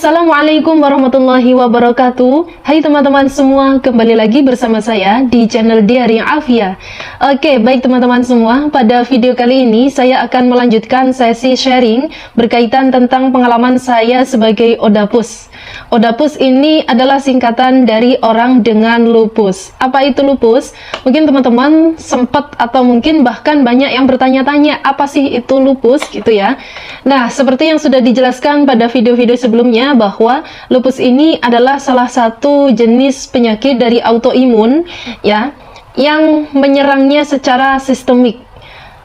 Assalamualaikum warahmatullahi wabarakatuh. Hai teman-teman semua, kembali lagi bersama saya di channel Diari Afia. Oke, baik teman-teman semua, pada video kali ini saya akan melanjutkan sesi sharing berkaitan tentang pengalaman saya sebagai Odapus. Odapus ini adalah singkatan dari orang dengan lupus. Apa itu lupus? Mungkin teman-teman sempat atau mungkin bahkan banyak yang bertanya-tanya, apa sih itu lupus gitu ya. Nah, seperti yang sudah dijelaskan pada video-video sebelumnya bahwa lupus ini adalah salah satu jenis penyakit dari autoimun ya, yang menyerangnya secara sistemik.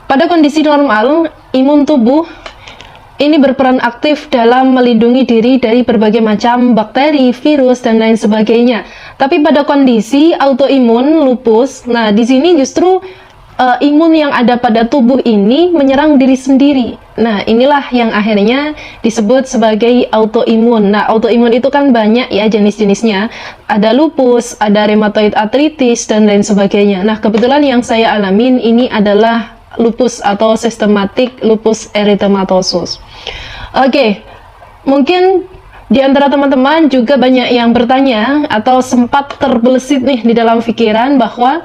Pada kondisi normal, imun tubuh ini berperan aktif dalam melindungi diri dari berbagai macam bakteri, virus, dan lain sebagainya. Tapi pada kondisi autoimun lupus, nah di sini justru imun yang ada pada tubuh ini menyerang diri sendiri. Nah, inilah yang akhirnya disebut sebagai autoimun. Nah, autoimun itu kan banyak ya jenis-jenisnya. Ada lupus, ada rheumatoid arthritis, dan lain sebagainya. Nah, kebetulan yang saya alamin ini adalah lupus atau systematic lupus erythematosus. Oke, mungkin di antara teman-teman juga banyak yang bertanya atau sempat terbesit nih di dalam pikiran bahwa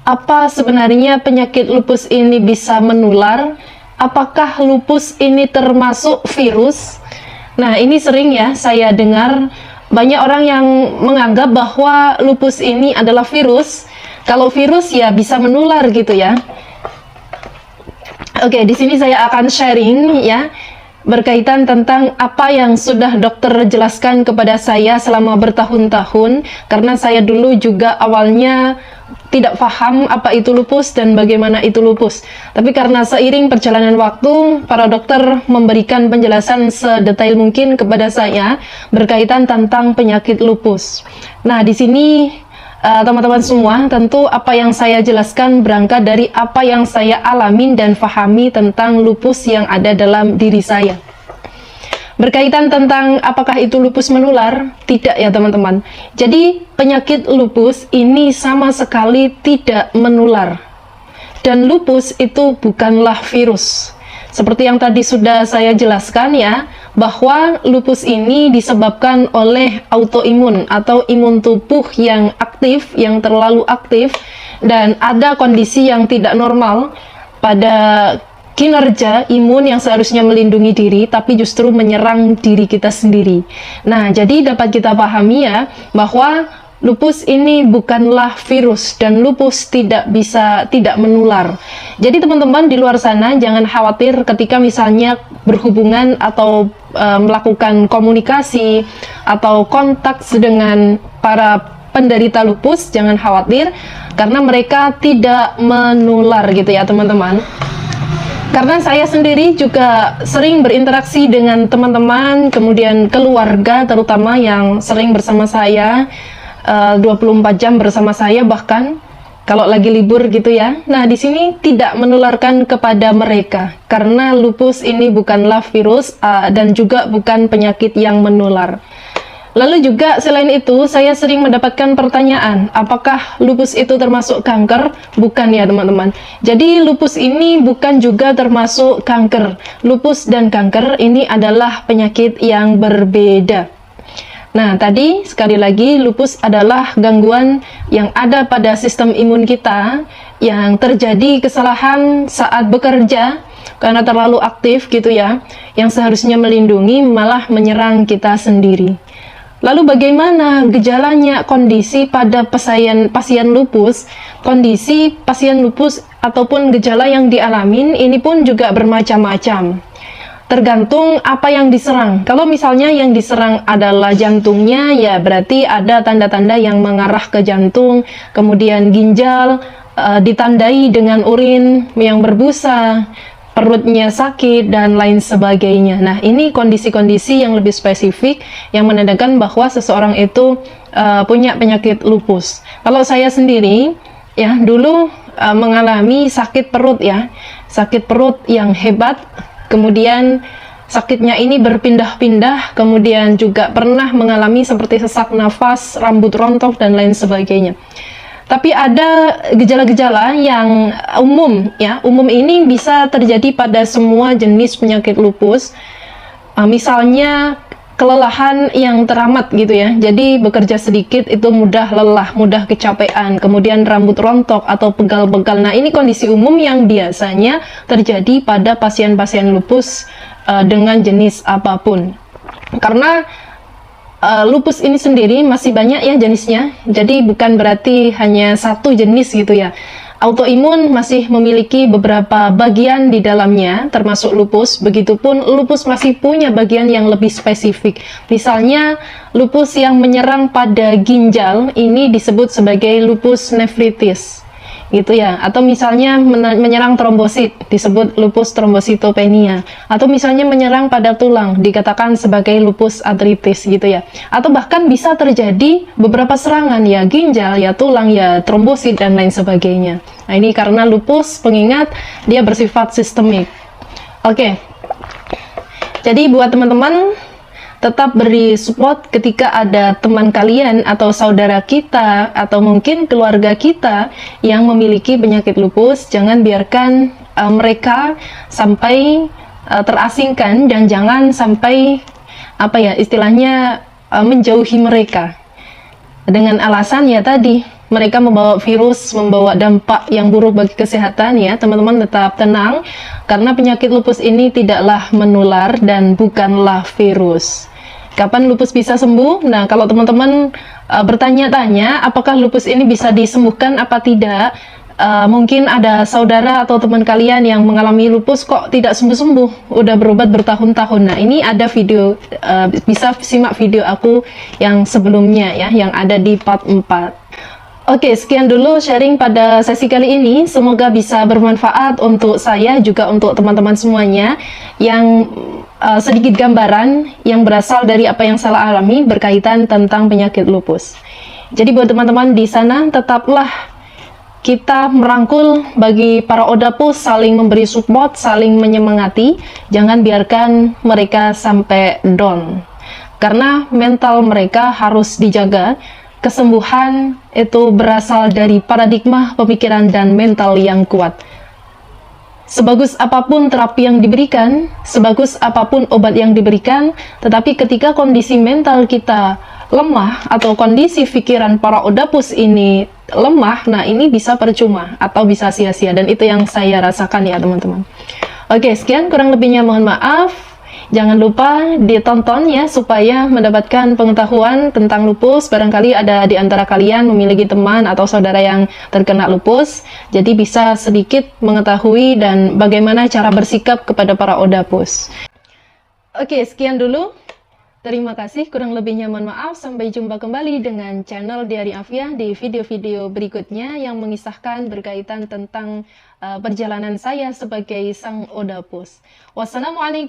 apa sebenarnya penyakit lupus ini bisa menular? Apakah lupus ini termasuk virus? Nah, ini sering ya saya dengar banyak orang yang menganggap bahwa lupus ini adalah virus. Kalau virus ya bisa menular gitu ya. Oke, di sini saya akan sharing ya berkaitan tentang apa yang sudah dokter jelaskan kepada saya selama bertahun-tahun, karena saya dulu juga awalnya tidak paham apa itu lupus dan bagaimana itu lupus. Tapi karena seiring perjalanan waktu, para dokter memberikan penjelasan sedetail mungkin kepada saya berkaitan tentang penyakit lupus. Nah, di sini teman-teman semua, tentu apa yang saya jelaskan berangkat dari apa yang saya alamin dan fahami tentang lupus yang ada dalam diri saya. Berkaitan tentang apakah itu lupus menular? Tidak ya teman-teman. Jadi penyakit lupus ini sama sekali tidak menular. Dan lupus itu bukanlah virus. Seperti yang tadi sudah saya jelaskan ya, bahwa lupus ini disebabkan oleh autoimun atau imun tubuh yang aktif, yang terlalu aktif, dan ada kondisi yang tidak normal pada kinerja imun yang seharusnya melindungi diri, tapi justru menyerang diri kita sendiri. Nah, jadi dapat kita pahami ya, bahwa lupus ini bukanlah virus dan lupus tidak menular. Jadi teman-teman di luar sana jangan khawatir ketika misalnya berhubungan atau melakukan komunikasi atau kontak dengan para penderita lupus, jangan khawatir karena mereka tidak menular gitu ya teman-teman. Karena saya sendiri juga sering berinteraksi dengan teman-teman, kemudian keluarga terutama yang sering bersama saya 24 jam bersama saya, bahkan kalau lagi libur gitu ya. Nah, di sini tidak menularkan kepada mereka karena lupus ini bukanlah virus dan juga bukan penyakit yang menular. Lalu juga selain itu saya sering mendapatkan pertanyaan, apakah lupus itu termasuk kanker? Bukan ya teman-teman. Jadi lupus ini bukan juga termasuk kanker. Lupus dan kanker ini adalah penyakit yang berbeda. Nah, tadi sekali lagi lupus adalah gangguan yang ada pada sistem imun kita yang terjadi kesalahan saat bekerja karena terlalu aktif gitu ya, yang seharusnya melindungi malah menyerang kita sendiri. Lalu bagaimana gejalanya, kondisi pada pasien lupus? Kondisi pasien lupus ataupun gejala yang dialamin ini pun juga bermacam-macam. Tergantung apa yang diserang. Kalau misalnya yang diserang adalah jantungnya, ya berarti ada tanda-tanda yang mengarah ke jantung. Kemudian ginjal ditandai dengan urin yang berbusa, perutnya sakit, dan lain sebagainya. Nah, ini kondisi-kondisi yang lebih spesifik yang menandakan bahwa seseorang itu punya penyakit lupus. Kalau saya sendiri, ya dulu mengalami sakit perut ya, sakit perut yang hebat. Kemudian sakitnya ini berpindah-pindah, kemudian juga pernah mengalami seperti sesak nafas, rambut rontok, dan lain sebagainya. Tapi ada gejala-gejala yang umum ya, umum ini bisa terjadi pada semua jenis penyakit lupus. Misalnya kelelahan yang teramat gitu ya. Jadi bekerja sedikit itu mudah lelah, mudah kecapean, kemudian rambut rontok atau pegal-pegal. Nah, ini kondisi umum yang biasanya terjadi pada pasien-pasien lupus dengan jenis apapun. Karena lupus ini sendiri masih banyak ya jenisnya, jadi bukan berarti hanya satu jenis gitu ya. Autoimun masih memiliki beberapa bagian di dalamnya, termasuk lupus. Begitupun lupus masih punya bagian yang lebih spesifik. Misalnya, lupus yang menyerang pada ginjal ini disebut sebagai lupus nefritis, gitu ya. Atau misalnya menyerang trombosit, disebut lupus trombositopenia. Atau misalnya menyerang pada tulang, dikatakan sebagai lupus artritis, gitu ya. Atau bahkan bisa terjadi beberapa serangan, ya ginjal, ya tulang, ya trombosit, dan lain sebagainya. Nah, ini karena lupus, pengingat, dia bersifat sistemik. Oke. Jadi buat teman-teman, tetap beri support ketika ada teman kalian atau saudara kita atau mungkin keluarga kita yang memiliki penyakit lupus. Jangan biarkan mereka sampai terasingkan, dan jangan sampai istilahnya menjauhi mereka dengan alasan ya tadi mereka membawa virus, membawa dampak yang buruk bagi kesehatan. Ya teman-teman, tetap tenang karena penyakit lupus ini tidaklah menular dan bukanlah virus. Kapan lupus bisa sembuh? Nah, kalau teman-teman bertanya-tanya apakah lupus ini bisa disembuhkan apa tidak, mungkin ada saudara atau teman kalian yang mengalami lupus kok tidak sembuh-sembuh, udah berobat bertahun-tahun. Nah, ini ada video, bisa simak video aku yang sebelumnya ya, yang ada di part 4. Oke, sekian dulu sharing pada sesi kali ini. Semoga bisa bermanfaat untuk saya, juga untuk teman-teman semuanya, yang sedikit gambaran yang berasal dari apa yang saya alami berkaitan tentang penyakit lupus. Jadi buat teman-teman di sana, tetaplah kita merangkul bagi para odapus, saling memberi support, saling menyemangati. Jangan biarkan mereka sampai down, karena mental mereka harus dijaga. Kesembuhan itu berasal dari paradigma pemikiran dan mental yang kuat. Sebagus apapun terapi yang diberikan, sebagus apapun obat yang diberikan, tetapi ketika kondisi mental kita lemah atau kondisi pikiran para odapus ini lemah, nah ini bisa percuma atau bisa sia-sia, dan itu yang saya rasakan ya teman-teman. Oke, sekian, kurang lebihnya mohon maaf. Jangan lupa ditonton ya, supaya mendapatkan pengetahuan tentang lupus. Barangkali ada di antara kalian memiliki teman atau saudara yang terkena lupus, jadi bisa sedikit mengetahui dan bagaimana cara bersikap kepada para odapus. Oke, sekian dulu. Terima kasih, kurang lebihnya mohon maaf. Sampai jumpa kembali dengan channel Diari Afiah di video-video berikutnya yang mengisahkan berkaitan tentang perjalanan saya sebagai sang odapus. Wassalamualaikum.